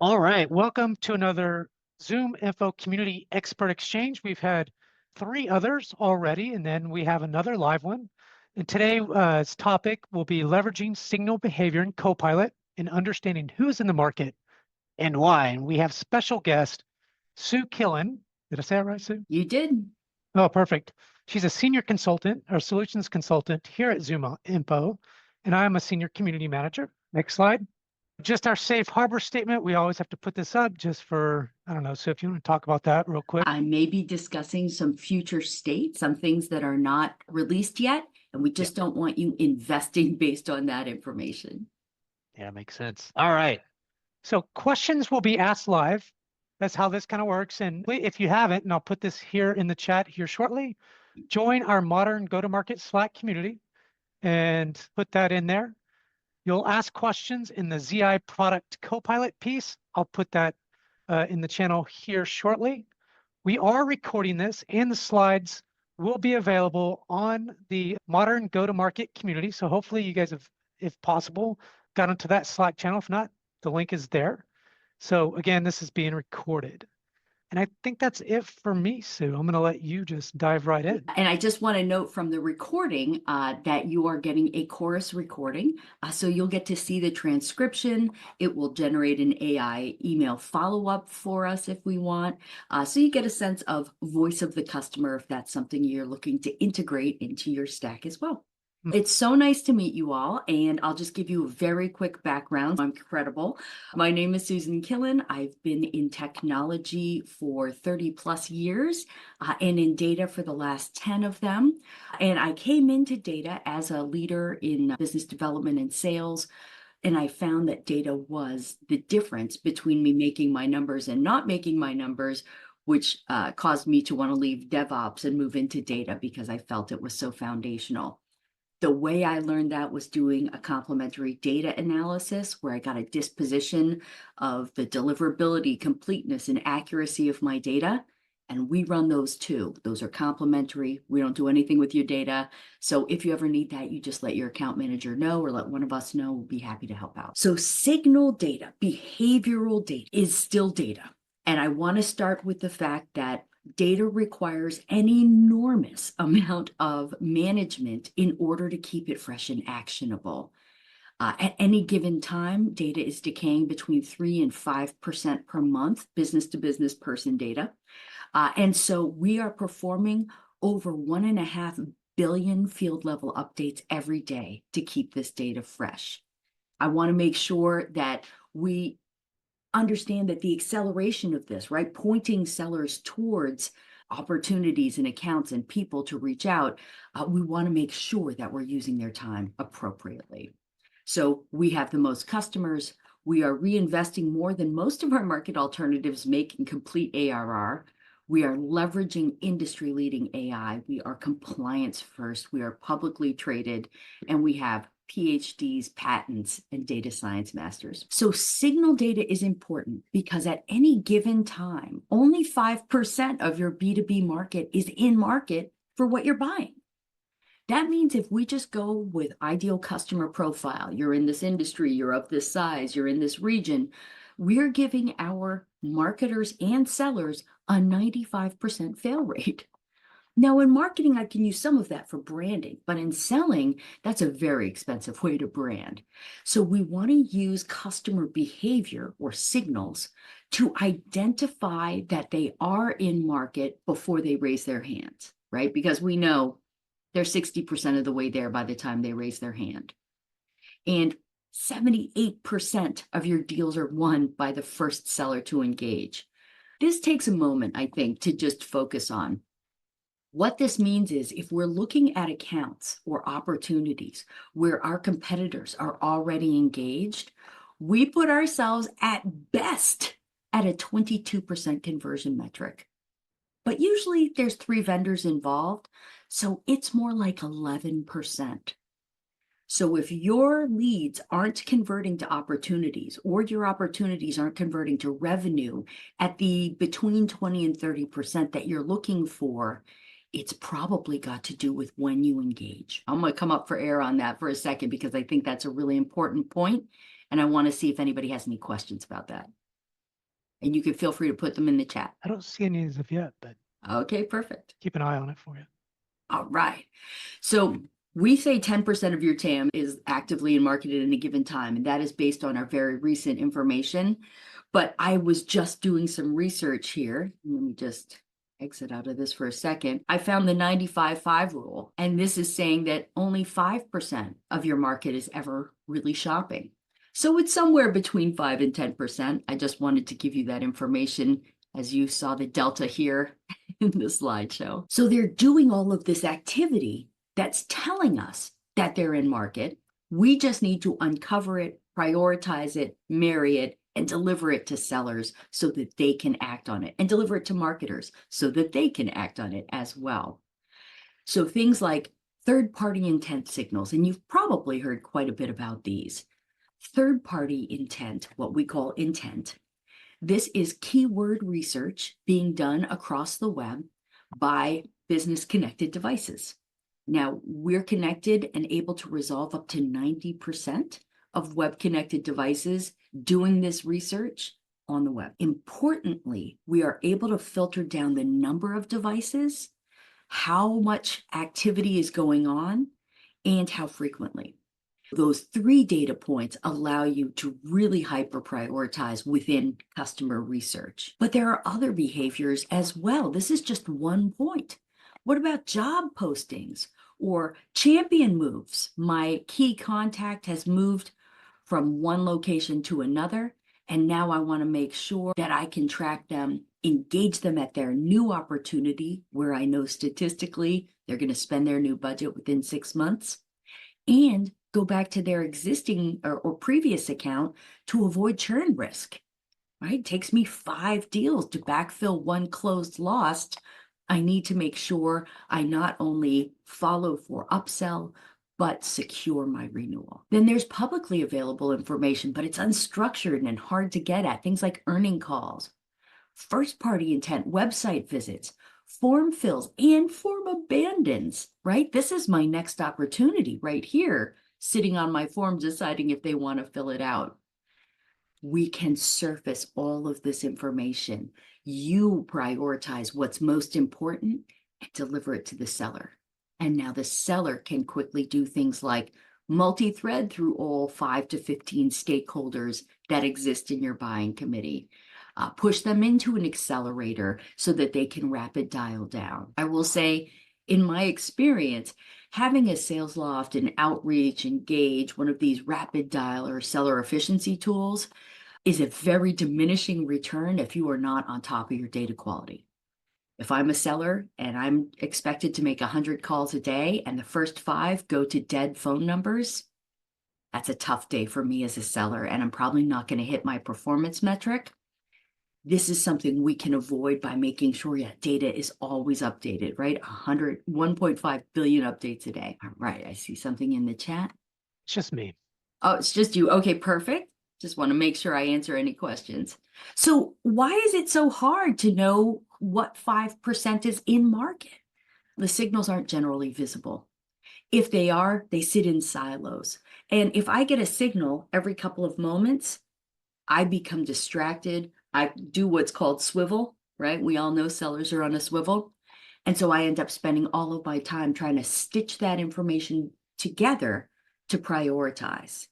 All right, welcome to another ZoomInfo Community Expert Exchange. We've had three others already, and then we have another live one. And today's topic will be leveraging signal behavior in Copilot and understanding who's in the market and why. And we have special guest, Sue Killen. Did I say that right, Sue? You did. Oh, perfect. She's a senior consultant or solutions consultant here at ZoomInfo, and I'm a senior community manager. Next slide. Just our safe harbor statement. We always have to put this up just for, I don't know. So if you want to talk about that real quick. I may be discussing some future states, some things that are not released yet, and we Yeah, just don't want you investing based on that information. yeah, makes sense. All right. So questions will be asked live. That's how this kind of works. And if you haven't, and I'll put this here in the chat here shortly, join our modern go-to-market Slack community and put that in there. You'll ask questions in the ZI product Copilot piece. I'll put that in the channel here shortly. We are recording this, and the slides will be available on the modern go-to-market community. So hopefully you guys have, if possible, got into that Slack channel. If not, the link is there. So again, this is being recorded. And I think that's it for me, Sue. I'm going to let you just dive right in. And I just want to note from the recording that you are getting a chorus recording. So you'll get to see the transcription. It will generate an AI email follow-up for us if we want. So you get a sense of voice of the customer if that's something you're looking to integrate into your stack as well. It's so nice to meet you all, and I'll just give you a very quick background. I'm credible. My name is Susan Killen. I've been in technology for 30 plus years and in data for the last 10 of them. And I came into data as a leader in business development and sales. And I found that data was the difference between me making my numbers and not making my numbers, which caused me to want to leave DevOps and move into data because I felt it was so foundational. The way I learned that was doing a complementary data analysis where I got a disposition of the deliverability, completeness, and accuracy of my data. And we run those too. Those are complementary. We don't do anything with your data. So if you ever need that, you just let your account manager know or let one of us know. We'll be happy to help out. So signal data, behavioral data is still data. And I want to start with the fact that data requires an enormous amount of management in order to keep it fresh and actionable. At any given time, data is decaying between 3 and 5% per month, business to business person data. And so we are performing over 1.5 billion field level updates every day to keep this data fresh. I want to make sure that we understand that the acceleration of this, right, pointing sellers towards opportunities and accounts and people to reach out, we want to make sure that we're using their time appropriately. So we have the most customers. We are reinvesting more than most of our market alternatives make in complete ARR. We are leveraging industry-leading AI. We are compliance first. We are publicly traded, and we have PhDs, patents, and data science masters. So signal data is important because at any given time, only 5% of your B2B market is in market for what you're buying. That means if we just go with ideal customer profile, you're in this industry, you're of this size, you're in this region, we're giving our marketers and sellers a 95% fail rate. Now, in marketing, I can use some of that for branding, but in selling, that's a very expensive way to brand. So we want to use customer behavior or signals to identify that they are in market before they raise their hands, right? Because we know they're 60% of the way there by the time they raise their hand. And 78% of your deals are won by the first seller to engage. This takes a moment, I think, to just focus on. What this means is if we're looking at accounts or opportunities where our competitors are already engaged, we put ourselves at best at a 22% conversion metric. But usually there's 3 vendors involved, so it's more like 11%. So if your leads aren't converting to opportunities or your opportunities aren't converting to revenue at the between 20 and 30% that you're looking for, it's probably got to do with when you engage. I'm going to come up for air on that for a second because I think that's a really important point, and I want to see if anybody has any questions about that. And you can feel free to put them in the chat. I don't see any as of yet, but Okay, perfect. keep an eye on it for you. All right. So we say 10% of your TAM is actively in market at any given time, and that is based on our very recent information. But I was just doing some research here. Let me just exit out of this for a second. I found the 95-5 rule, and this is saying that only 5% of your market is ever really shopping. So it's somewhere between 5 and 10%. I just wanted to give you that information as you saw the delta here in the slideshow. So they're doing all of this activity that's telling us that they're in market. We just need to uncover it, prioritize it, marry it, and deliver it to sellers so that they can act on it, and deliver it to marketers so that they can act on it as well. So things like third-party intent signals, and you've probably heard quite a bit about these. Third-party intent, what we call intent, this is keyword research being done across the web by business-connected devices. Now, we're connected and able to resolve up to 90% of web-connected devices doing this research on the web. Importantly, we are able to filter down the number of devices, how much activity is going on, and how frequently. Those 3 data points allow you to really hyper prioritize within customer research. But there are other behaviors as well. This is just one point. What about job postings or champion moves? My key contact has moved from one location to another, and now I want to make sure that I can track them, engage them at their new opportunity where I know statistically they're going to spend their new budget within 6 months, and go back to their existing or previous account to avoid churn risk, right? It takes me 5 deals to backfill one closed lost. I need to make sure I not only follow for upsell, but secure my renewal. Then there's publicly available information, but it's unstructured and hard to get at. Things like earning calls, first-party intent, website visits, form fills, and form abandons, right? This is my next opportunity right here, sitting on my form, deciding if they want to fill it out. We can surface all of this information. You prioritize what's most important and deliver it to the seller. And now the seller can quickly do things like multi-thread through all 5 to 15 stakeholders that exist in your buying committee. Push them into an accelerator so that they can rapid dial down. I will say, in my experience, having a sales loft and outreach, engage, one of these rapid dial or seller efficiency tools is a very diminishing return if you are not on top of your data quality. If I'm a seller and I'm expected to make 100 calls a day and the first 5 go to dead phone numbers, that's a tough day for me as a seller, and I'm probably not going to hit my performance metric. This is something we can avoid by making sure data is always updated, right? 1.5 billion updates a day. All right, I see something in the chat. It's just me. Oh, it's just you. Okay, perfect. Just want to make sure I answer any questions. So why is it so hard to know what 5% is in market? The signals aren't generally visible. If they are, they sit in silos. And if I get a signal every couple of moments, I become distracted. I do what's called swivel, right? We all know sellers are on a swivel. And so I end up spending all of my time trying to stitch that information together to prioritize.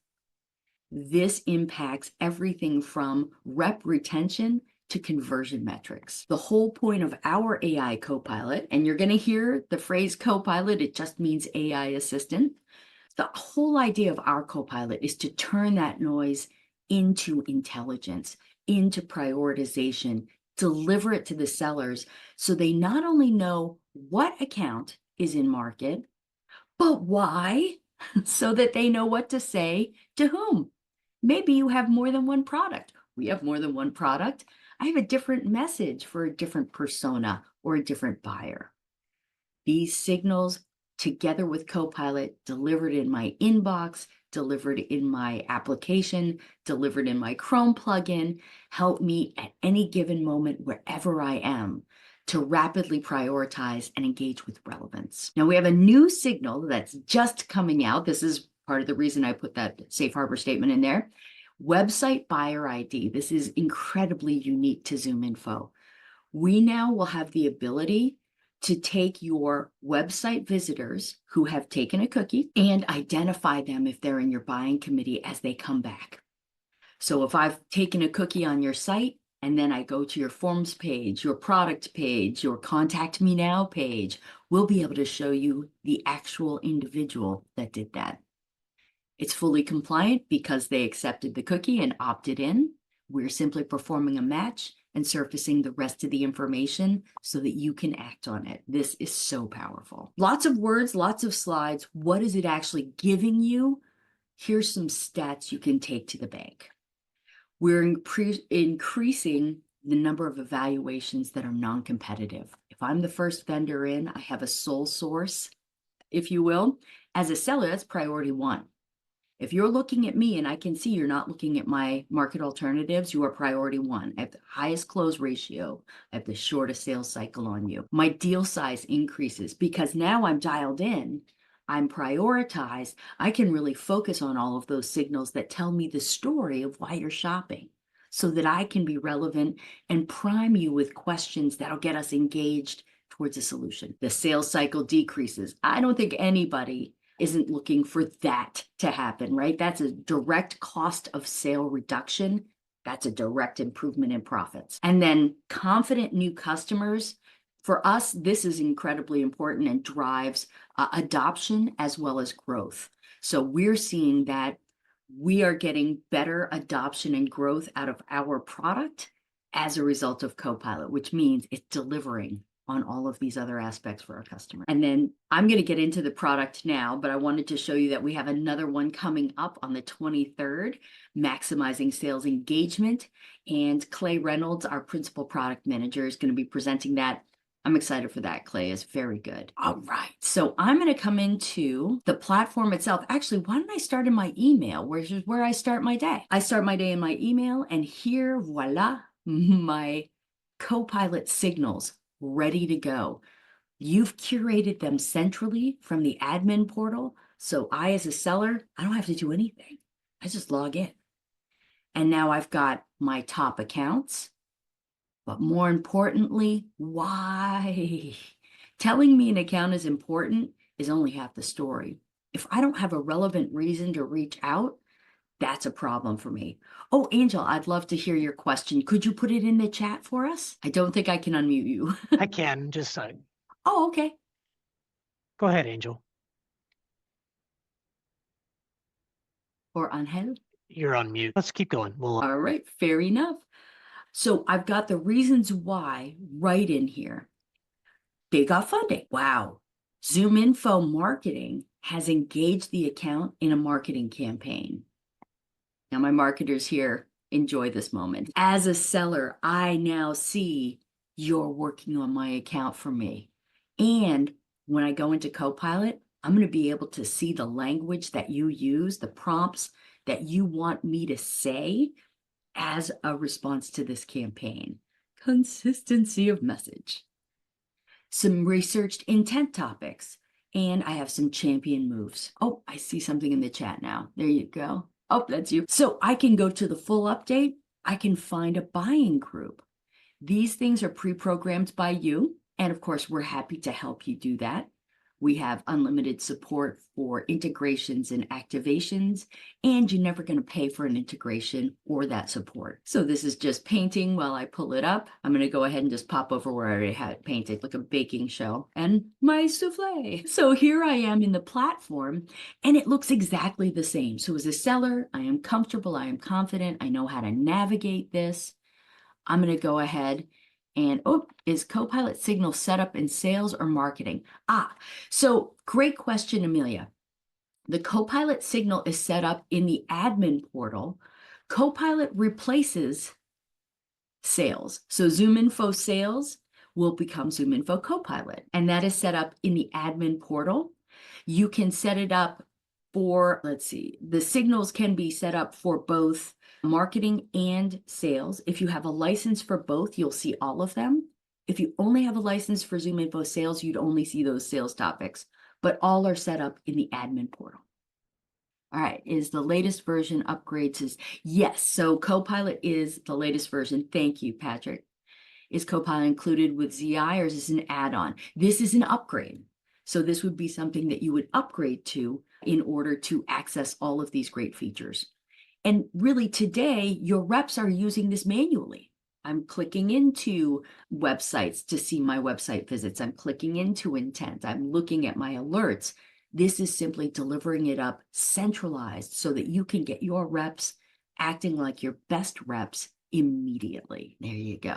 This impacts everything from rep retention to conversion metrics. The whole point of our AI Copilot, and you're going to hear the phrase Copilot, it just means AI assistant. The whole idea of our Copilot is to turn that noise into intelligence, into prioritization, deliver it to the sellers so they not only know what account is in market, but why, so that they know what to say to whom. Maybe you have more than one product. We have more than one product. I have a different message for a different persona or a different buyer. These signals, together with Copilot, delivered in my inbox, delivered in my application, delivered in my Chrome plugin, help me at any given moment wherever I am to rapidly prioritize and engage with relevance. Now we have a new signal that's just coming out. This is part of the reason I put that safe harbor statement in there. Website buyer ID. This is incredibly unique to ZoomInfo. We now will have the ability to take your website visitors who have taken a cookie and identify them if they're in your buying committee as they come back. So if I've taken a cookie on your site and then I go to your forms page, your product page, your contact me now page, we'll be able to show you the actual individual that did that. It's fully compliant because they accepted the cookie and opted in. We're simply performing a match and surfacing the rest of the information so that you can act on it. This is so powerful. Lots of words, lots of slides. What is it actually giving you? Here's some stats you can take to the bank. We're increasing the number of evaluations that are non-competitive. If I'm the first vendor in, I have a sole source, if you will. As a seller, that's priority one. If you're looking at me and I can see you're not looking at my market alternatives, you are priority one. I have the highest close ratio. I have the shortest sales cycle on you. My deal size increases because now I'm dialed in. I'm prioritized. I can really focus on all of those signals that tell me the story of why you're shopping so that I can be relevant and prime you with questions that'll get us engaged towards a solution. The sales cycle decreases. I don't think anybody isn't looking for that to happen, right? That's a direct cost of sale reduction. That's a direct improvement in profits. And then confident new customers. For us, this is incredibly important and drives adoption as well as growth. So we're seeing that we are getting better adoption and growth out of our product as a result of Copilot, which means it's delivering on all of these other aspects for our customer. And then I'm going to get into the product now, but I wanted to show you that we have another one coming up on the 23rd, maximizing sales engagement. And Clay Reynolds, our principal product manager, is going to be presenting that. I'm excited for that. Clay is very good. All right. So I'm going to come into the platform itself. Actually, why don't I start in my email, which is where I start my day. I start my day in my email, and here, voila, my Copilot signals ready to go. You've curated them centrally from the admin portal. So I, as a seller, I don't have to do anything. I just log in. And now I've got my top accounts. But more importantly, why? Telling me an account is important is only half the story. If I don't have a relevant reason to reach out, that's a problem for me. Oh, Angel, I'd love to hear your question. Could you put it in the chat for us? I don't think I can unmute you. I can just Oh, okay. go ahead, Angel. Or Angel. You're on mute. Let's keep going. We'll All right, fair enough. So I've got the reasons why right in here. They got funding. Wow. ZoomInfo Marketing has engaged the account in a marketing campaign. Now, my marketers here enjoy this moment. As a seller, I now see you're working on my account for me. And when I go into Copilot, I'm going to be able to see the language that you use, the prompts that you want me to say as a response to this campaign. Consistency of message. Some researched intent topics. And I have some champion moves. Oh, I see something in the chat now. There you go. Oh, that's you. So I can go to the full update. I can find a buying group. These things are pre-programmed by you. And of course, we're happy to help you do that. We have unlimited support for integrations and activations, and you're never going to pay for an integration or that support. So this is just painting while I pull it up. I'm going to go ahead and just pop over where I already had it painted, like a baking show, and my souffle. So here I am in the platform, and it looks exactly the same. So as a seller, I am comfortable, I am confident, I know how to navigate this. I'm going to go ahead and, oh, is Copilot Signal set up in sales or marketing? So great question, Amelia. The Copilot Signal is set up in the admin portal. Copilot replaces sales. So ZoomInfo Sales will become ZoomInfo Copilot, and that is set up in the admin portal. You can set it up for, let's see, the signals can be set up for both marketing and sales. If you have a license for both, you'll see all of them. If you only have a license for ZoomInfo Sales, you'd only see those sales topics, but all are set up in the admin portal. All right, is the latest version upgrades? Yes, so Copilot is the latest version. Thank you, Patrick. Is Copilot included with ZI, or is this an add-on? This is an upgrade. So this would be something that you would upgrade to in order to access all of these great features. And really today, your reps are using this manually. I'm clicking into websites to see my website visits. I'm clicking into intent. I'm looking at my alerts. This is simply delivering it up centralized so that you can get your reps acting like your best reps immediately. There you go.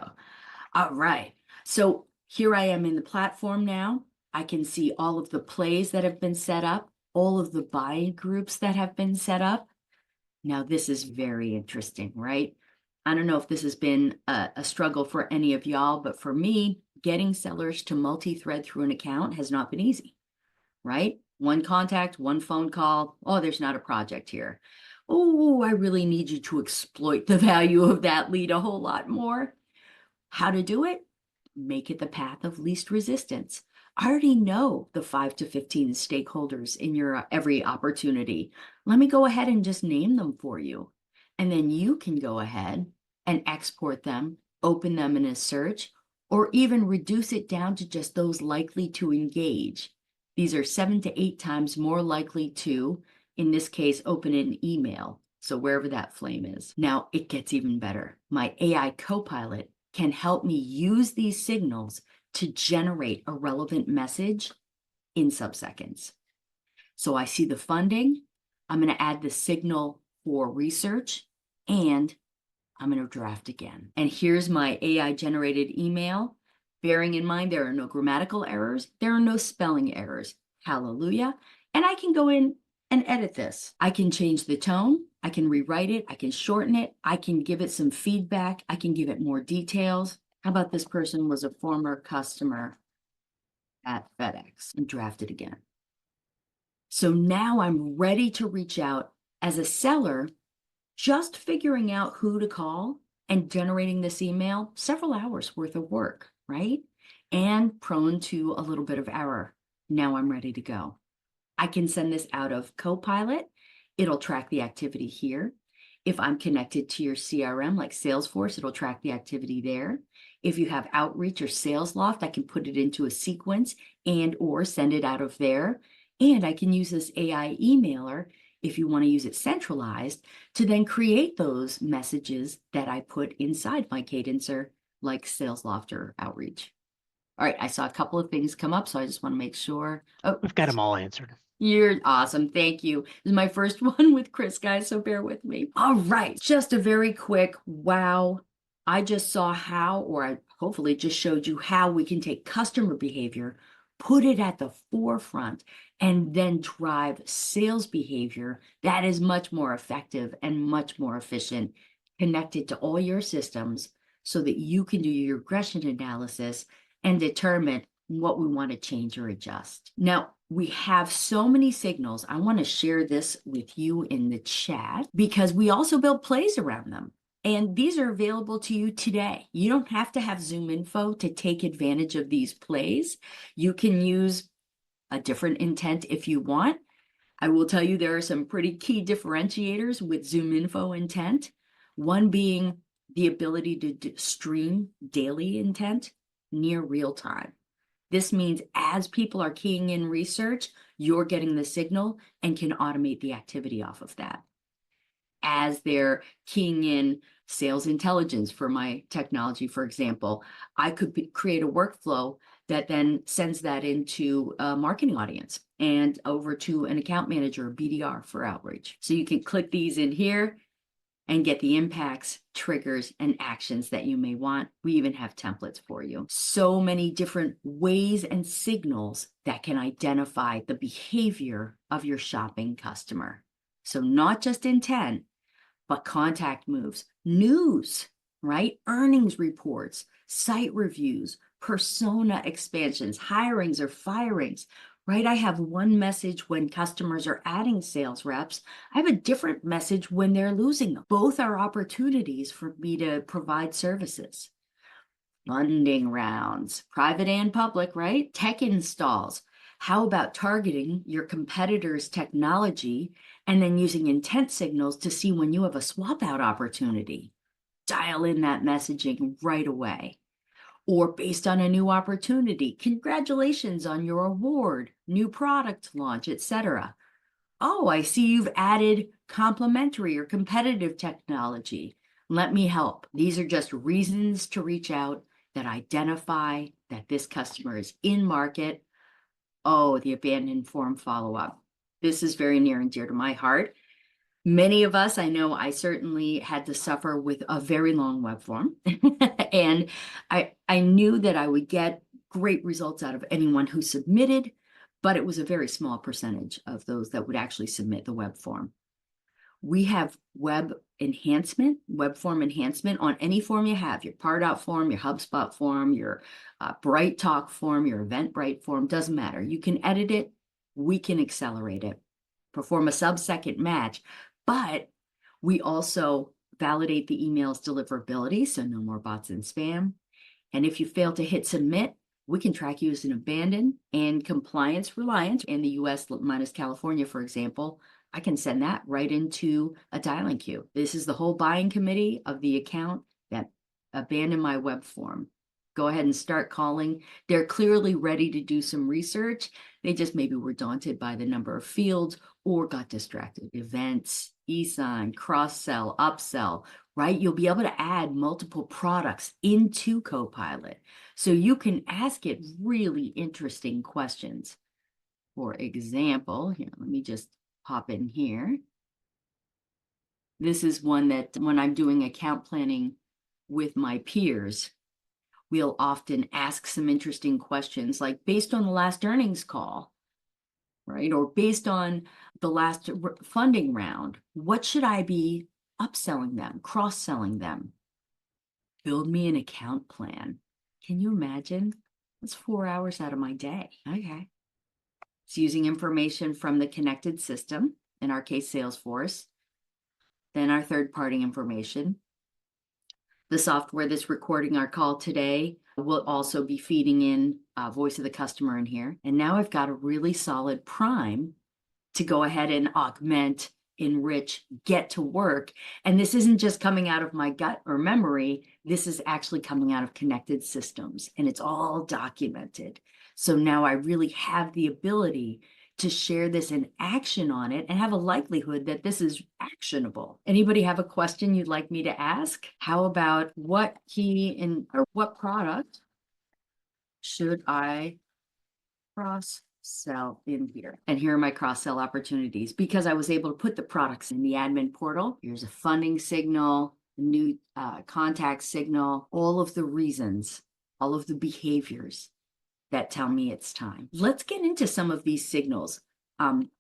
All right. So here I am in the platform now. I can see all of the plays that have been set up, all of the buying groups that have been set up. Now, this is very interesting, right? I don't know if this has been a struggle for any of y'all, but for me, getting sellers to multi-thread through an account has not been easy, right? One contact, one phone call. Oh, there's not a project here. Oh, I really need you to exploit the value of that lead a whole lot more. How to do it? Make it the path of least resistance. I already know the 5 to 15 stakeholders in your every opportunity. Let me go ahead and just name them for you. And then you can go ahead and export them, open them in a search, or even reduce it down to just those likely to engage. These are 7 to 8 times more likely to, in this case, open an email. So wherever that flame is. Now it gets even better. My AI Copilot can help me use these signals to generate a relevant message in sub-seconds. So I see the funding, I'm going to add the signal for research, and I'm going to draft again. And here's my AI generated email. Bearing in mind, there are no grammatical errors, there are no spelling errors. Hallelujah. And I can go in and edit this. I can change the tone, I can rewrite it, I can shorten it, I can give it some feedback, I can give it more details. How about this person was a former customer at FedEx, and draft it again. So now I'm ready to reach out as a seller, just figuring out who to call and generating this email, several hours worth of work, right? And prone to a little bit of error. Now I'm ready to go. I can send this out of Copilot. It'll track the activity here. If I'm connected to your CRM like Salesforce, it'll track the activity there. If you have Outreach or SalesLoft, I can put it into a sequence and or send it out of there. And I can use this AI emailer, if you want to use it centralized, to then create those messages that I put inside my cadencer like SalesLoft or Outreach. All right, I saw a couple of things come up, so I just want to make sure. Oh, We've got them all answered. you're awesome. Thank you. This is my first one with Chris, guys, so bear with me. All right, just a very quick wow. I just saw how, or I hopefully just showed you how we can take customer behavior, put it at the forefront, and then drive sales behavior that is much more effective and much more efficient, connected to all your systems so that you can do your regression analysis and determine what we want to change or adjust. Now, we have so many signals. I want to share this with you in the chat because we also build plays around them. And these are available to you today. You don't have to have ZoomInfo to take advantage of these plays. You can use a different intent if you want. I will tell you there are some pretty key differentiators with ZoomInfo intent. One being the ability to stream daily intent near real time. This means as people are keying in research, you're getting the signal and can automate the activity off of that. As they're keying in sales intelligence for my technology, for example, I could create a workflow that then sends that into a marketing audience and over to an account manager or BDR for outreach. So you can click these in here and get the impacts, triggers, and actions that you may want. We even have templates for you. So many different ways and signals that can identify the behavior of your shopping customer. So not just intent, but contact moves, news, right? Earnings reports, site reviews, persona expansions, hirings or firings, right? I have one message when customers are adding sales reps. I have a different message when they're losing them. Both are opportunities for me to provide services. Funding rounds, private and public, right? Tech installs. How about targeting your competitor's technology and then using intent signals to see when you have a swap out opportunity? Dial in that messaging right away. Or based on a new opportunity, congratulations on your award, new product launch, etc. Oh, I see you've added complementary or competitive technology. Let me help. These are just reasons to reach out that identify that this customer is in market. Oh, the abandoned form follow-up. This is very near and dear to my heart. Many of us, I know I certainly had to suffer with a very long web form. And I knew that I would get great results out of anyone who submitted, but it was a very small percentage of those that would actually submit the web form. We have web form enhancement on any form you have, your Pardot form, your HubSpot form, your BrightTalk form, your Eventbrite form, doesn't matter. You can edit it, we can accelerate it, perform a sub-second match, but we also validate the email's deliverability, so no more bots and spam. And if you fail to hit submit, we can track you as an abandoned and compliance reliant. In the US minus California, for example, I can send that right into a dialing queue. This is the whole buying committee of the account that abandoned my web form. Go ahead and start calling. They're clearly ready to do some research. They just maybe were daunted by the number of fields or got distracted. Events, e-sign, cross-sell, upsell, right? You'll be able to add multiple products into Copilot. So you can ask it really interesting questions. For example, here, let me just pop in here. This is one that when I'm doing account planning with my peers, we'll often ask some interesting questions like based on the last earnings call, right? Or based on the last funding round, what should I be upselling them, cross-selling them? Build me an account plan. Can you imagine? That's 4 hours out of my day. Okay. It's using information from the connected system, in our case, Salesforce, then our third-party information. The software that's recording our call today will also be feeding in voice of the customer in here. And now I've got a really solid prime to go ahead and augment, enrich, get to work. And this isn't just coming out of my gut or memory. This is actually coming out of connected systems, and it's all documented. So now I really have the ability to share this in action on it and have a likelihood that this is actionable. Anybody have a question you'd like me to ask? How about what key or what product should I cross-sell in here? And here are my cross-sell opportunities because I was able to put the products in the admin portal. Here's a funding signal, a new contact signal, all of the reasons, all of the behaviors that tell me it's time. Let's get into some of these signals.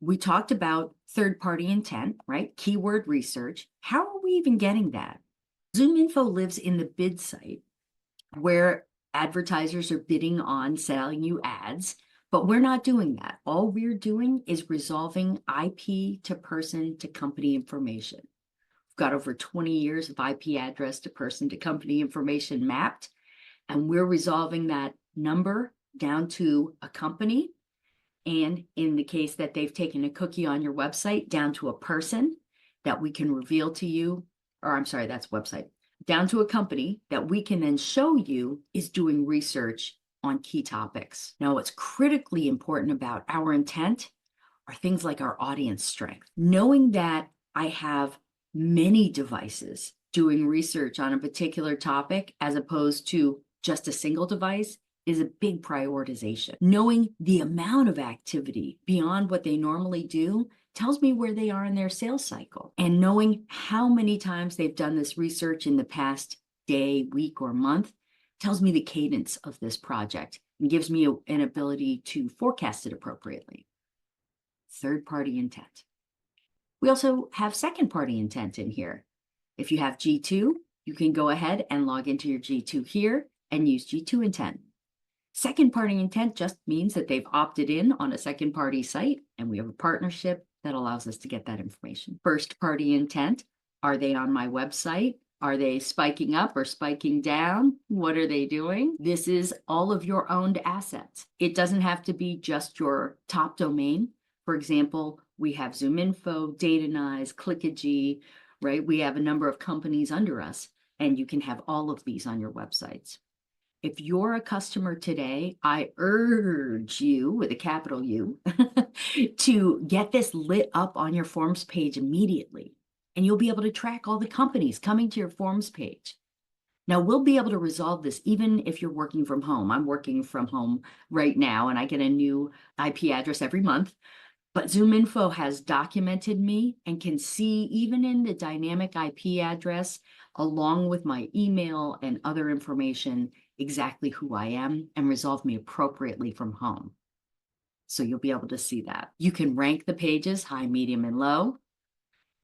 We talked about third-party intent, right? Keyword research. How are we even getting that? ZoomInfo lives in the bid site where advertisers are bidding on selling you ads, but we're not doing that. All we're doing is resolving IP to person to company information. We've got over 20 years of IP address to person to company information mapped, and we're resolving that number down to a company, and in the case that they've taken a cookie on your website, down to a person that we can reveal to you, or I'm sorry, that's website, down to a company that we can then show you is doing research on key topics. Now, what's critically important about our intent are things like our audience strength. Knowing that I have many devices doing research on a particular topic as opposed to just a single device is a big prioritization. Knowing the amount of activity beyond what they normally do tells me where they are in their sales cycle. And knowing how many times they've done this research in the past day, week, or month tells me the cadence of this project and gives me an ability to forecast it appropriately. Third-party intent. We also have second-party intent in here. If you have G2, you can go ahead and log into your G2 here and use G2 intent. Second-party intent just means that they've opted in on a second-party site, and we have a partnership that allows us to get that information. First-party intent, are they on my website? Are they spiking up or spiking down? What are they doing? This is all of your owned assets. It doesn't have to be just your top domain. For example, we have ZoomInfo, Datanize, Clickagy, right? We have a number of companies under us, and you can have all of these on your websites. If you're a customer today, I urge you, with a capital U, to get this lit up on your forms page immediately. And you'll be able to track all the companies coming to your forms page. Now, we'll be able to resolve this even if you're working from home. I'm working from home right now, and I get a new IP address every month. But ZoomInfo has documented me and can see, even in the dynamic IP address, along with my email and other information, exactly who I am and resolve me appropriately from home. So you'll be able to see that. You can rank the pages, high, medium, and low.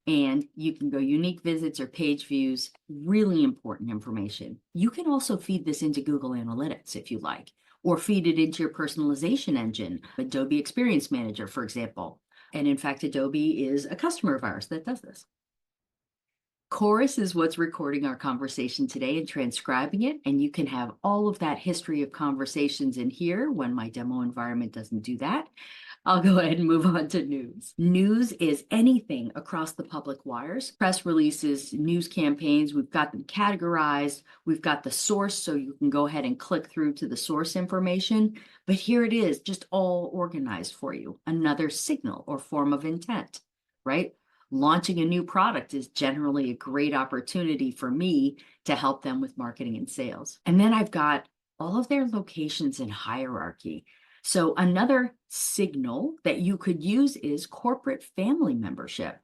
And you can go unique visits or page views, really important information. You can also feed this into Google Analytics if you like, or feed it into your personalization engine, Adobe Experience Manager, for example. And in fact, Adobe is a customer of ours that does this. Chorus is what's recording our conversation today and transcribing it. And you can have all of that history of conversations in here when my demo environment doesn't do that. I'll go ahead and move on to news. News is anything across the public wires, press releases, news campaigns. We've got them categorized. We've got the source, so you can go ahead and click through to the source information. But here it is, just all organized for you. Another signal or form of intent, right? Launching a new product is generally a great opportunity for me to help them with marketing and sales. And then I've got all of their locations in hierarchy. So another signal that you could use is corporate family membership.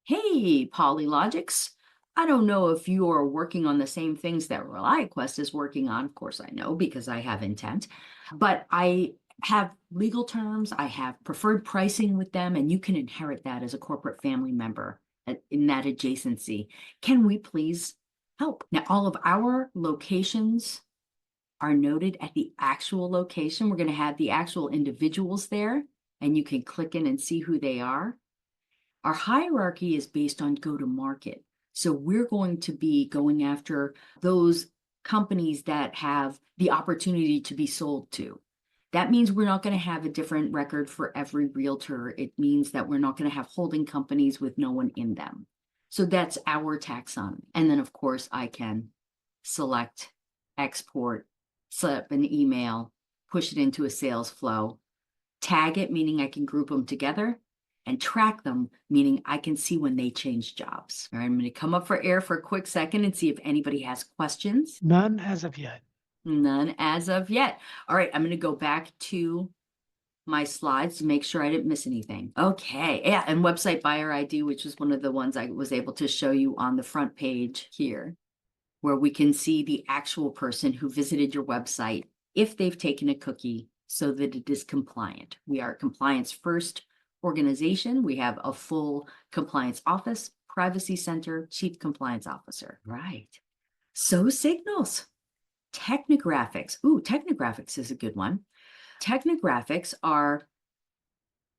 Hey, Polylogics, I don't know if you are working on the same things that ReliQuest is working on. Of course, I know because I have intent, but I have legal terms, I have preferred pricing with them, and you can inherit that as a corporate family member in that adjacency. Can we please help? Now, all of our locations are noted at the actual location. We're going to have the actual individuals there, and you can click in and see who they are. Our hierarchy is based on go-to-market. So we're going to be going after those companies that have the opportunity to be sold to. That means we're not going to have a different record for every realtor. It means that we're not going to have holding companies with no one in them. So that's our taxonomy. And then, of course, I can select, export, set up an email, push it into a sales flow, tag it, meaning I can group them together, and track them, meaning I can see when they change jobs. All right, I'm going to come up for air for a quick second and see if anybody has questions. None as of yet. None as of yet. All right, I'm going to go back to my slides to make sure I didn't miss anything. Okay, yeah, and website buyer ID, which was one of the ones I was able to show you on the front page here, where we can see the actual person who visited your website if they've taken a cookie so that it is compliant. We are a compliance first organization. We have a full compliance office, privacy center, chief compliance officer. Right. So signals, technographics. Ooh, technographics is a good one. Technographics are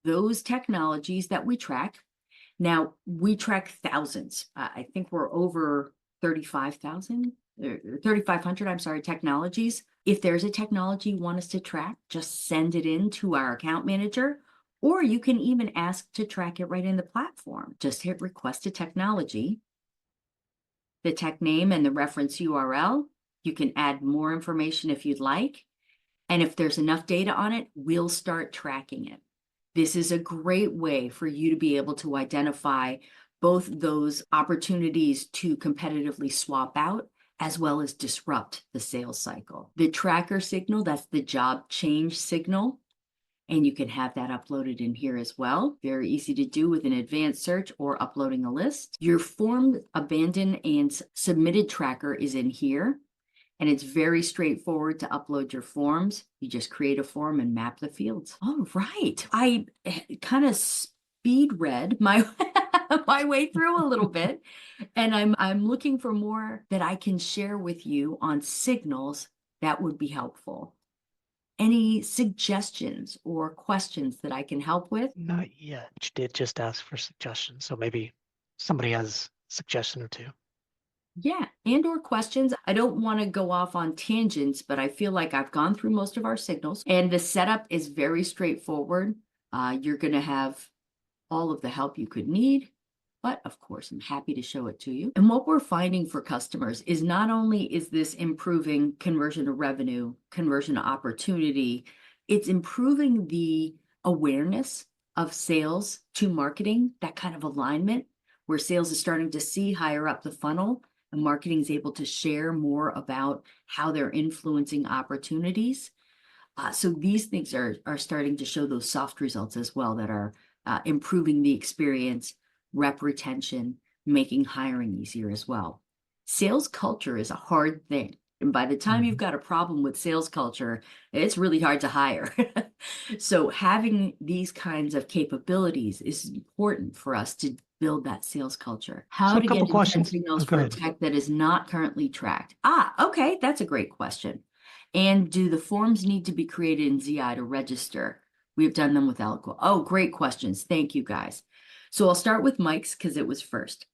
those technologies that we track. Now, we track thousands. I think we're over 35,000, 3,500, I'm sorry, technologies. If there's a technology you want us to track, just send it in to our account manager, or you can even ask to track it right in the platform. Just hit request a technology, the tech name and the reference URL. You can add more information if you'd like. And if there's enough data on it, we'll start tracking it. This is a great way for you to be able to identify both those opportunities to competitively swap out, as well as disrupt the sales cycle. The tracker signal, that's the job change signal. And you can have that uploaded in here as well. Very easy to do with an advanced search or uploading a list. Your form abandoned and submitted tracker is in here. And it's very straightforward to upload your forms. You just create a form and map the fields. All right. I kind of speed read my my way through a little bit. And I'm looking for more that I can share with you on signals that would be helpful. Any suggestions or questions that I can help with? Not yet. She did just ask for suggestions, so maybe somebody has a suggestion or two. Yeah, and or questions. I don't want to go off on tangents, but I feel like I've gone through most of our signals and the setup is very straightforward. You're going to have all of the help you could need, but of course, I'm happy to show it to you. And what we're finding for customers is not only is this improving conversion to revenue, conversion to opportunity, it's improving the awareness of sales to marketing, that kind of alignment where sales is starting to see higher up the funnel and marketing is able to share more about how they're influencing opportunities. So these things are starting to show those soft results as well that are improving the experience, rep retention, making hiring easier as well. Sales culture is a hard thing. And by the time you've got a problem with sales culture, it's really hard to hire. So having these kinds of capabilities is important for us to build that sales culture. How So a to couple get intent questions. signals Oh, go for ahead. tech that is not currently tracked. Okay, that's a great question. And do the forms need to be created in ZI to register? We've done them with Eloqua. Oh, great questions. Thank you, guys. So I'll start with Mike's because it was first.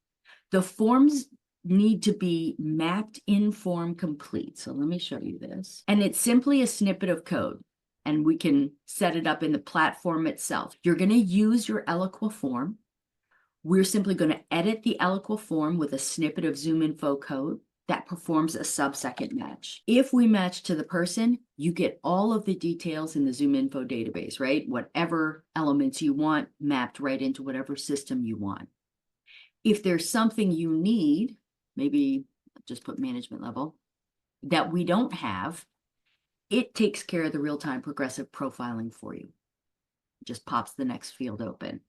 The forms need to be mapped in form complete. So let me show you this. And it's simply a snippet of code. And we can set it up in the platform itself. You're going to use your Eloqua form. We're simply going to edit the Eloqua form with a snippet of ZoomInfo code that performs a sub-second match. If we match to the person, you get all of the details in the ZoomInfo database, right? Whatever elements you want mapped right into whatever system you want. If there's something you need, maybe just put management level, that we don't have, it takes care of the real-time progressive profiling for you. It just pops the next field open.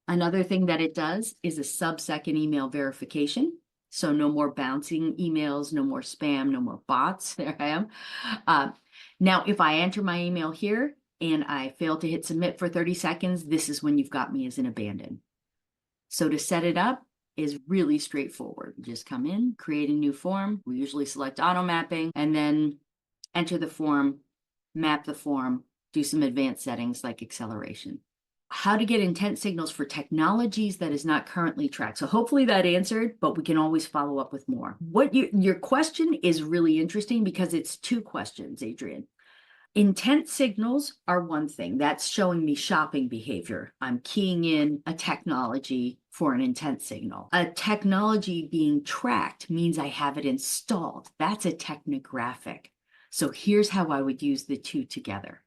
Another thing that it does is a sub-second email verification. So no more bouncing emails, no more spam, no more bots. There I am. Now, if I enter my email here and I fail to hit submit for 30 seconds, this is when you've got me as an abandoned. So to set it up is really straightforward. You just come in, create a new form. We usually select auto mapping and then enter the form, map the form, do some advanced settings like acceleration. How to get intent signals for technologies that is not currently tracked. So hopefully that answered, but we can always follow up with more. Your question is really interesting because it's two questions, Adrian. Intent signals are one thing. That's showing me shopping behavior. I'm keying in a technology for an intent signal. A technology being tracked means I have it installed. That's a technographic. So here's how I would use the two together.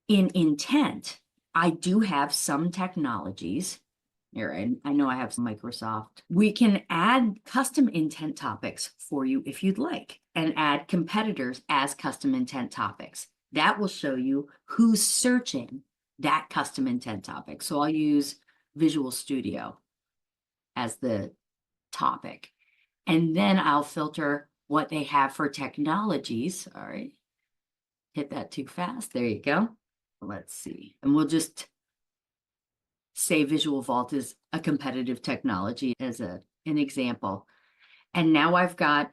In intent, I do have some technologies. Here, I know I have some Microsoft. We can add custom intent topics for you if you'd like, and add competitors as custom intent topics. That will show you who's searching that custom intent topic. So I'll use Visual Studio as the topic. And then I'll filter what they have for technologies. All right. Hit that too fast. There you go. Let's see. And we'll just say Visual Vault is a competitive technology as an example. And now I've got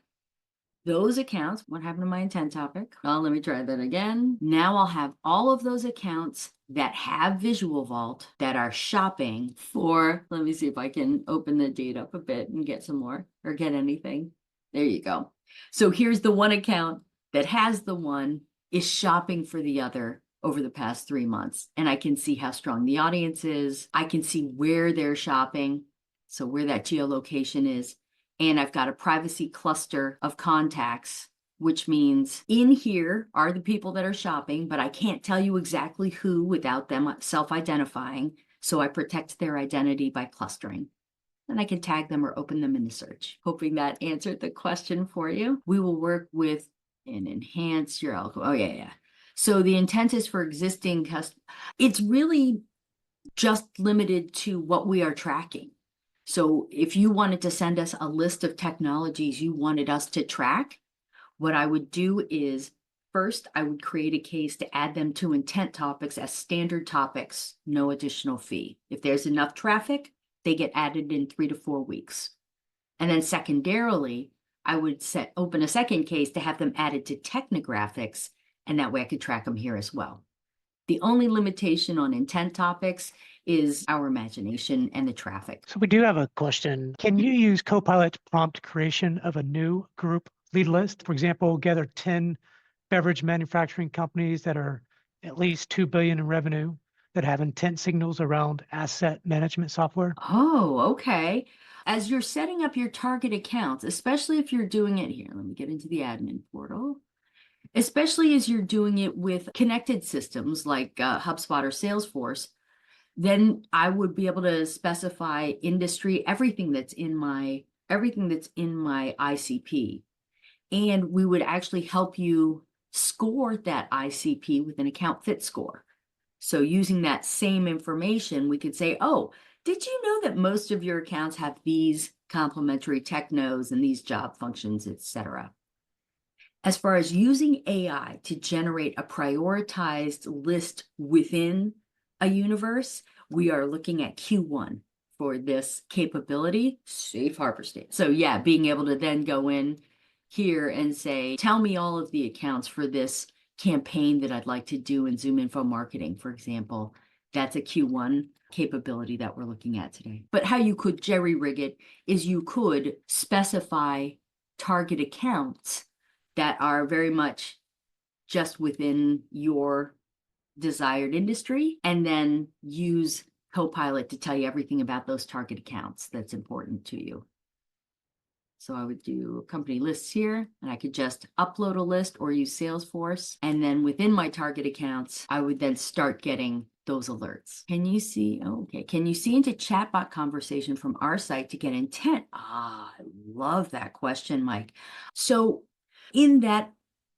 those accounts. What happened to my intent topic? Oh, let me try that again. Now I'll have all of those accounts that have Visual Vault that are shopping for, let me see if I can open the data up a bit and get some more or get anything. There you go. So here's the one account that has the one is shopping for the other over the past 3 months. And I can see how strong the audience is. I can see where they're shopping. So where that geolocation is. And I've got a privacy cluster of contacts, which means in here are the people that are shopping, but I can't tell you exactly who without them self-identifying. So I protect their identity by clustering. And I can tag them or open them in the search. Hoping that answered the question for you. We will work with and enhance your algorithm. Oh, yeah. So the intent is for existing customers. It's really just limited to what we are tracking. So if you wanted to send us a list of technologies you wanted us to track, what I would do is first, I would create a case to add them to intent topics as standard topics, no additional fee. If there's enough traffic, they get added in 3 to 4 weeks. And then secondarily, I would open a second case to have them added to technographics, and that way I could track them here as well. The only limitation on intent topics is our imagination and the traffic. So we do have a question. Can you use Copilot to prompt creation of a new group lead list? For example, gather 10 beverage manufacturing companies that are at least 2 billion in revenue that have intent signals around asset management software. Oh, okay. As you're setting up your target accounts, especially if you're doing it here, let me get into the admin portal. Especially as you're doing it with connected systems like HubSpot or Salesforce, then I would be able to specify industry, everything that's in my ICP. And we would actually help you score that ICP with an account fit score. So using that same information, we could say, oh, did you know that most of your accounts have these complementary technos and these job functions, etc. As far as using AI to generate a prioritized list within a universe, we are looking at Q1 for this capability, safe harbor state. So yeah, being able to then go in here and say, tell me all of the accounts for this campaign that I'd like to do in ZoomInfo marketing, for example. That's a Q1 capability that we're looking at today. But how you could jerry rig it is you could specify target accounts that are very much just within your desired industry, and then use Copilot to tell you everything about those target accounts that's important to you. So I would do company lists here, and I could just upload a list or use Salesforce. And then within my target accounts, I would then start getting those alerts. Can you see? Oh, okay. Can you see into chatbot conversation from our site to get intent? Ah, I love that question, Mike. So in that,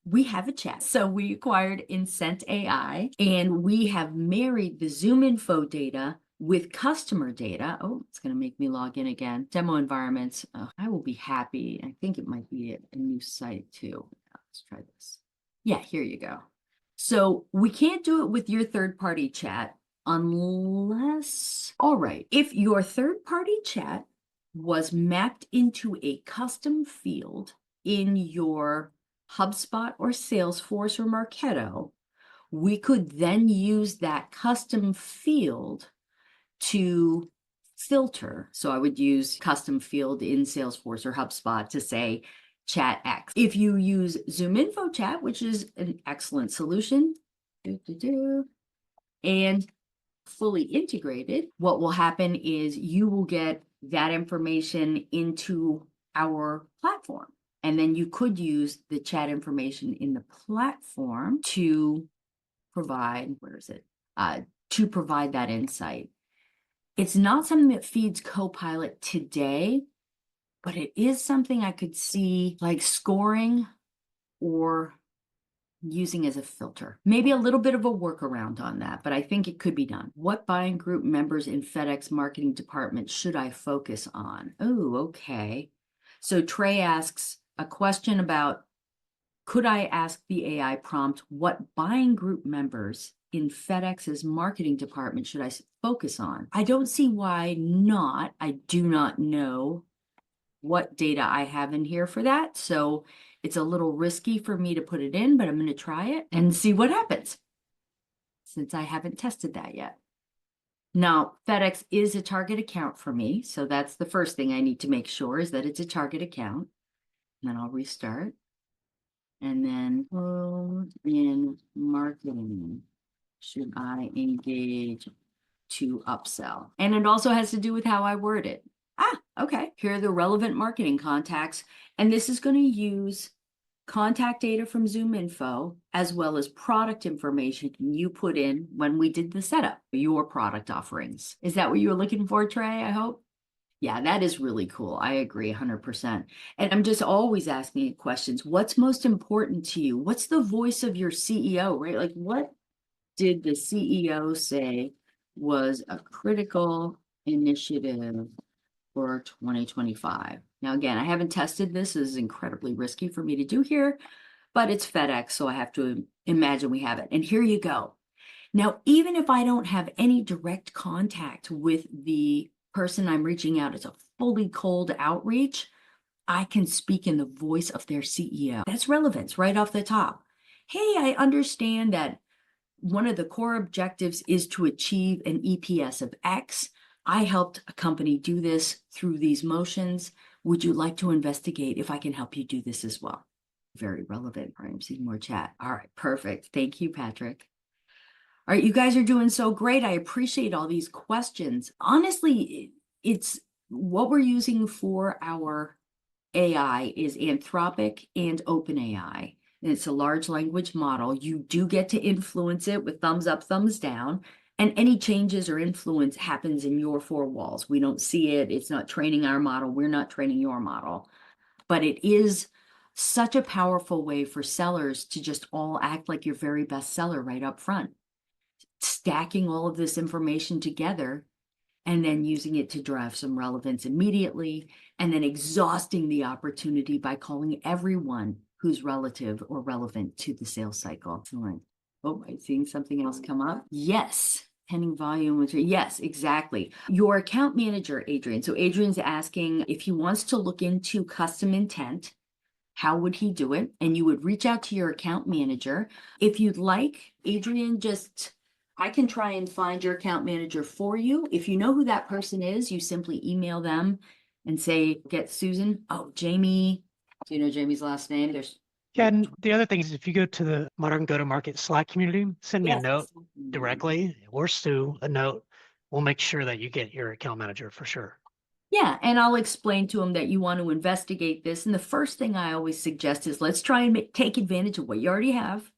we have a chat. So we acquired Incent AI, and we have married the ZoomInfo data with customer data. Oh, it's going to make me log in again. Demo environments. Oh, I will be happy. I think it might be a new site too. Let's try this. Yeah, here you go. So we can't do it with your third-party chat unless, all right, if your third-party chat was mapped into a custom field in your HubSpot or Salesforce or Marketo, we could then use that custom field to filter. So I would use custom field in Salesforce or HubSpot to say chat X. If you use ZoomInfo chat, which is an excellent solution, and fully integrated, what will happen is you will get that information into our platform. And then you could use the chat information in the platform to provide, to provide that insight. It's not something that feeds Copilot today, but it is something I could see like scoring or using as a filter. Maybe a little bit of a workaround on that, but I think it could be done. What buying group members in FedEx marketing department should I focus on? Oh, okay. So Trey asks a question about, could I ask the AI prompt, what buying group members in FedEx's marketing department should I focus on? I don't see why not. I do not know what data I have in here for that. So it's a little risky for me to put it in, but I'm going to try it and see what happens since I haven't tested that yet. Now, FedEx is a target account for me. So that's the first thing I need to make sure is that it's a target account. And then I'll restart. And then in marketing, should I engage to upsell? And it also has to do with how I word it. Ah, okay. Here are the relevant marketing contacts. And this is going to use contact data from ZoomInfo as well as product information you put in when we did the setup, your product offerings. Is that what you were looking for, Trey, I hope? Yeah, that is really cool. I agree 100%. And I'm just always asking questions. What's most important to you? What's the voice of your CEO, right? Like, what did the CEO say was a critical initiative for 2025? Now, again, I haven't tested this. This is incredibly risky for me to do here, but it's FedEx, so I have to imagine we have it. And here you go. Now, even if I don't have any direct contact with the person I'm reaching out, it's a fully cold outreach, I can speak in the voice of their CEO. That's relevance right off the top. Hey, I understand that one of the core objectives is to achieve an EPS of X. I helped a company do this through these motions. Would you like to investigate if I can help you do this as well? Very relevant. All right, I'm seeing more chat. All right, perfect. Thank you, Patrick. All right, you guys are doing so great. I appreciate all these questions. Honestly, it's what we're using for our AI is Anthropic and OpenAI. And it's a large language model. You do get to influence it with thumbs up, thumbs down. And any changes or influence happens in your four walls. We don't see it. It's not training our model. We're not training your model. But it is such a powerful way for sellers to just all act like your very best seller right up front. Stacking all of this information together and then using it to drive some relevance immediately, and then exhausting the opportunity by calling everyone who's relative or relevant to the sales cycle. Excellent. Oh, I'm seeing something else come up. Yes. Pending volume. Yes, exactly. Your account manager, Adrian. So Adrian's asking if he wants to look into custom intent, how would he do it? And you would reach out to your account manager. If you'd like, Adrian, I can try and find your account manager for you. If you know who that person is, you simply email them and say, get Susan. Oh, Jamie. Do you know Jamie's last name? Yeah, and the other thing is if you go to the Modern Go-to-Market Slack community, send me a Yes. note directly or Stu a note. We'll make sure that you get your account manager for sure. Yeah, and I'll explain to them that you want to investigate this. And the first thing I always suggest is let's try and take advantage of what you already have.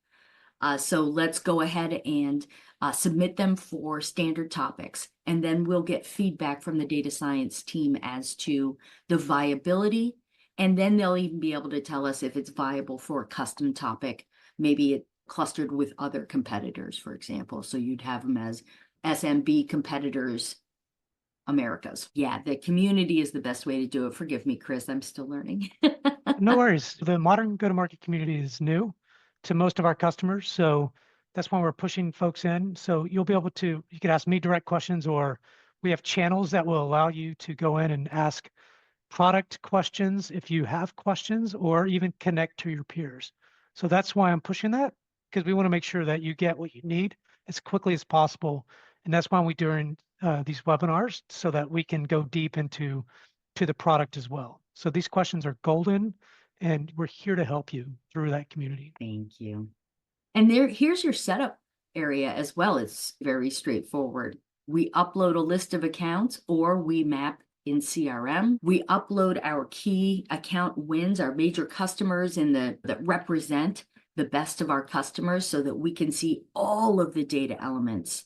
So let's go ahead and submit them for standard topics. And then we'll get feedback from the data science team as to the viability. And then they'll even be able to tell us if it's viable for a custom topic, maybe it clustered with other competitors, for example. So you'd have them as SMB competitors, Americas. Yeah, the community is the best way to do it. Forgive me, Chris, I'm still learning. No worries. The Modern Go-to-Market community is new to most of our customers. So that's why we're pushing folks in. So you'll be able to, you can ask me direct questions, or we have channels that will allow you to go in and ask product questions if you have questions, or even connect to your peers. So that's why I'm pushing that, because we want to make sure that you get what you need as quickly as possible. And that's why we're doing these webinars, so that we can go deep into the product as well. So these questions are golden, and we're here to help you through that community. Thank you. And here's your setup area as well. It's very straightforward. We upload a list of accounts, or we map in CRM. We upload our key account wins, our major customers that represent the best of our customers, so that we can see all of the data elements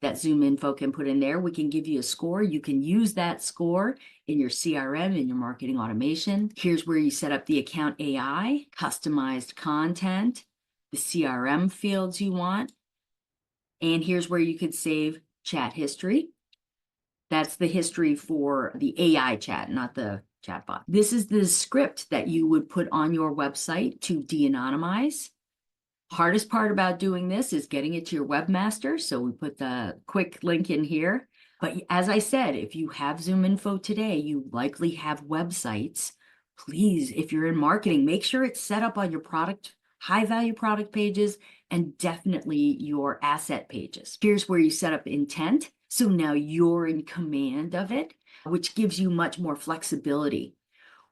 that ZoomInfo can put in there. We can give you a score. You can use that score in your CRM, in your marketing automation. Here's where you set up the account AI, customized content, the CRM fields you want. And here's where you could save chat history. That's the history for the AI chat, not the chatbot. This is the script that you would put on your website to de-anonymize. Hardest part about doing this is getting it to your webmaster. So we put the quick link in here. But as I said, if you have ZoomInfo today, you likely have websites. Please, if you're in marketing, make sure it's set up on your product, high value product pages, and definitely your asset pages. Here's where you set up intent. So now you're in command of it, which gives you much more flexibility.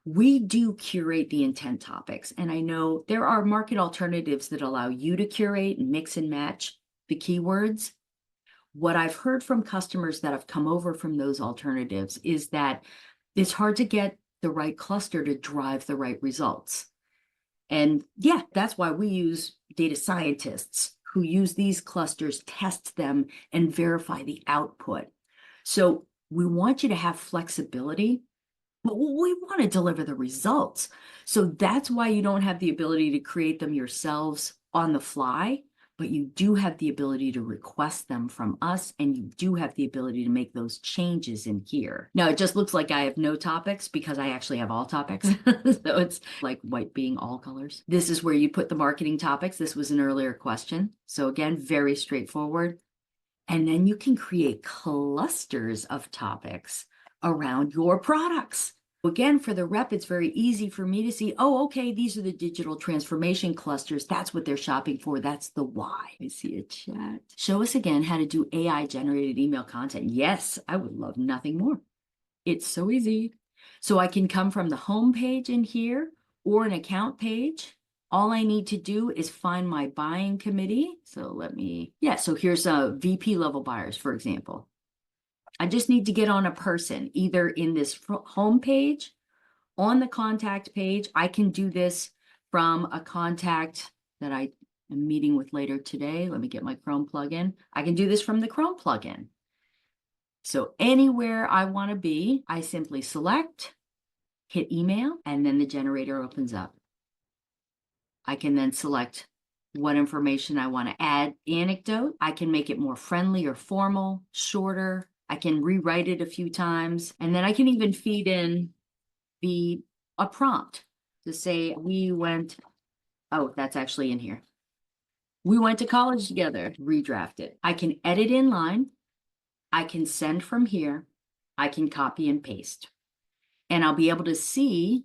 We do curate the intent topics, and I know there are market alternatives that allow you to curate and mix and match the keywords. What I've heard from customers that have come over from those alternatives is that it's hard to get the right cluster to drive the right results. And yeah, that's why we use data scientists who use these clusters, test them, and verify the output. So we want you to have flexibility, but we want to deliver the results. So that's why you don't have the ability to create them yourselves on the fly, but you do have the ability to request them from us, and you do have the ability to make those changes in here. Now, it just looks like I have no topics because I actually have all topics. So it's like white being all colors. This is where you put the marketing topics. This was an earlier question. So again, very straightforward. And then you can create clusters of topics around your products. Again, for the rep, it's very easy for me to see, oh, okay, these are the digital transformation clusters. That's what they're shopping for. That's the why. I see a chat. Show us again how to do AI generated email content. Yes, I would love nothing more. It's so easy. So I can come from the home page in here or an account page. All I need to do is find my buying committee. So so here's VP level buyers, for example. I just need to get on a person, either in this home page, on the contact page. I can do this from a contact that I am meeting with later today. Let me get my Chrome plugin. I can do this from the Chrome plugin. So anywhere I want to be, I simply select, hit email, and then the generator opens up. I can then select what information I want to add. Anecdote, I can make it more friendly or formal, shorter. I can rewrite it a few times, and then I can even feed in a prompt to say that's actually in here. We went to college together, redraft it. I can edit in line. I can send from here. I can copy and paste. And I'll be able to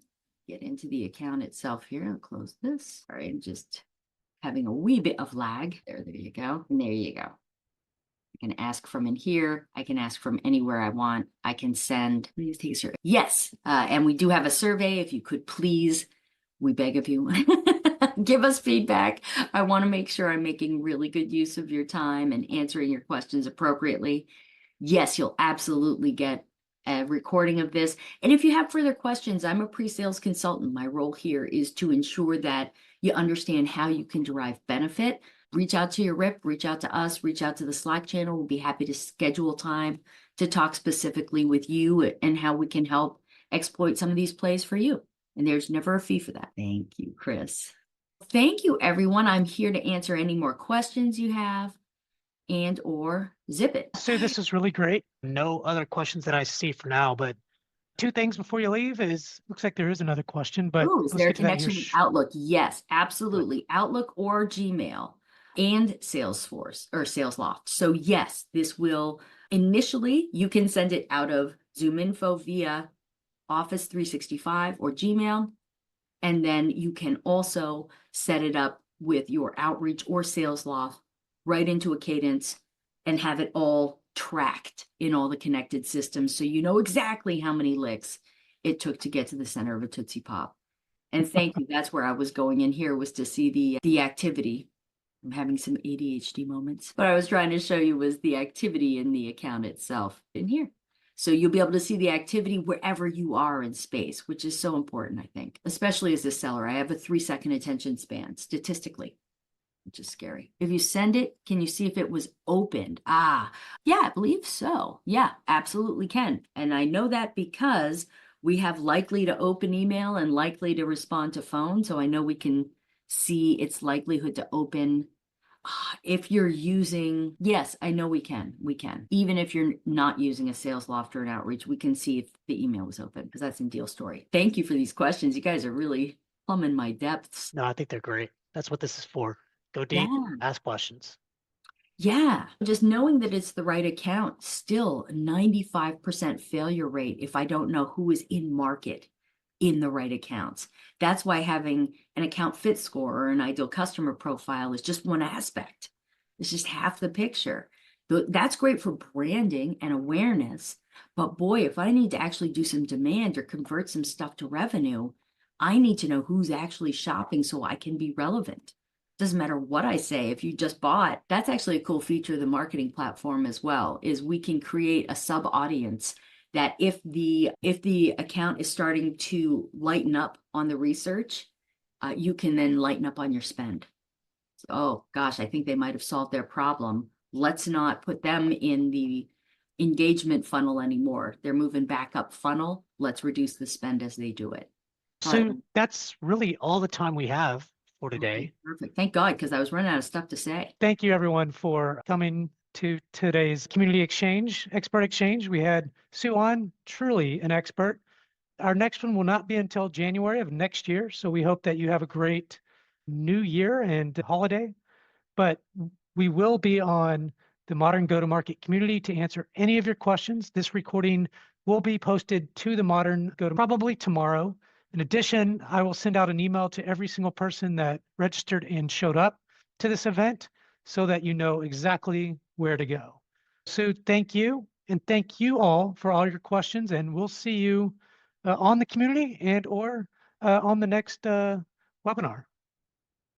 get into the account itself here. I'll close this. All right, I'm just having a wee bit of lag. There you go. And there you go. I can ask from in here. I can ask from anywhere I want. I can send, please take a survey. Yes, and we do have a survey. If you could please, we beg of you, give us feedback. I want to make sure I'm making really good use of your time and answering your questions appropriately. Yes, you'll absolutely get a recording of this. And if you have further questions, I'm a pre-sales consultant. My role here is to ensure that you understand how you can derive benefit. Reach out to your rep, reach out to us, reach out to the Slack channel. We'll be happy to schedule time to talk specifically with you and how we can help exploit some of these plays for you. And there's never a fee for that. Thank you, Chris. Thank you, everyone. I'm here to answer any more questions you have or zip it. Sue, this is really great. No other questions that I see for now, but two things before you leave looks like there is another question, but Ooh, is let's there a get to that here. connection with Outlook? Yes, absolutely. Outlook or Gmail and Salesforce or SalesLoft. So yes, this will initially, you can send it out of ZoomInfo via Office 365 or Gmail. And then you can also set it up with your Outreach or SalesLoft right into a cadence and have it all tracked in all the connected systems. So you know exactly how many licks it took to get to the center of a Tootsie Pop. And thank you. That's where I was going in here, was to see the activity. I'm having some ADHD moments. What I was trying to show you was the activity in the account itself in here. So you'll be able to see the activity wherever you are in space, which is so important, I think, especially as a seller. I have a 3-second attention span statistically, which is scary. If you send it, can you see if it was opened? Yeah, I believe so. Yeah, absolutely can. And I know that because we have likely to open email and likely to respond to phone. So I know we can see its likelihood to open. If you're using, yes, I know we can. Even if you're not using a SalesLoft or an Outreach, we can see if the email was open, because that's in Deal Story. Thank you for these questions. You guys are really plumbing my depths. No, I think they're great. That's what this is for. Go deep, ask questions. Yeah, just knowing that it's the right account, still 95% failure rate if I don't know who is in market in the right accounts. That's why having an account fit score or an ideal customer profile is just one aspect. It's just half the picture. That's great for branding and awareness. But boy, if I need to actually do some demand or convert some stuff to revenue, I need to know who's actually shopping so I can be relevant. Doesn't matter what I say. If you just bought, that's actually a cool feature of the marketing platform as well, is we can create a sub audience that if the account is starting to lighten up on the research, you can then lighten up on your spend. So, oh gosh, I think they might have solved their problem. Let's not put them in the engagement funnel anymore. They're moving back up funnel. Let's reduce the spend as they do it. So that's really all the time we have for today. Okay, perfect. Thank God, because I was running out of stuff to say. Thank you, everyone, for coming to today's community exchange, expert exchange. We had Sue on, truly an expert. Our next one will not be until January of next year. So we hope that you have a great new year and holiday. But we will be on the Modern Go-to-Market community to answer any of your questions. This recording will be posted to the Modern probably tomorrow. In addition, I will send out an email to every single person that registered and showed up to this event so that you know exactly where to go. So thank you, and thank you all for all your questions, and we'll see you on the community and or on the next webinar.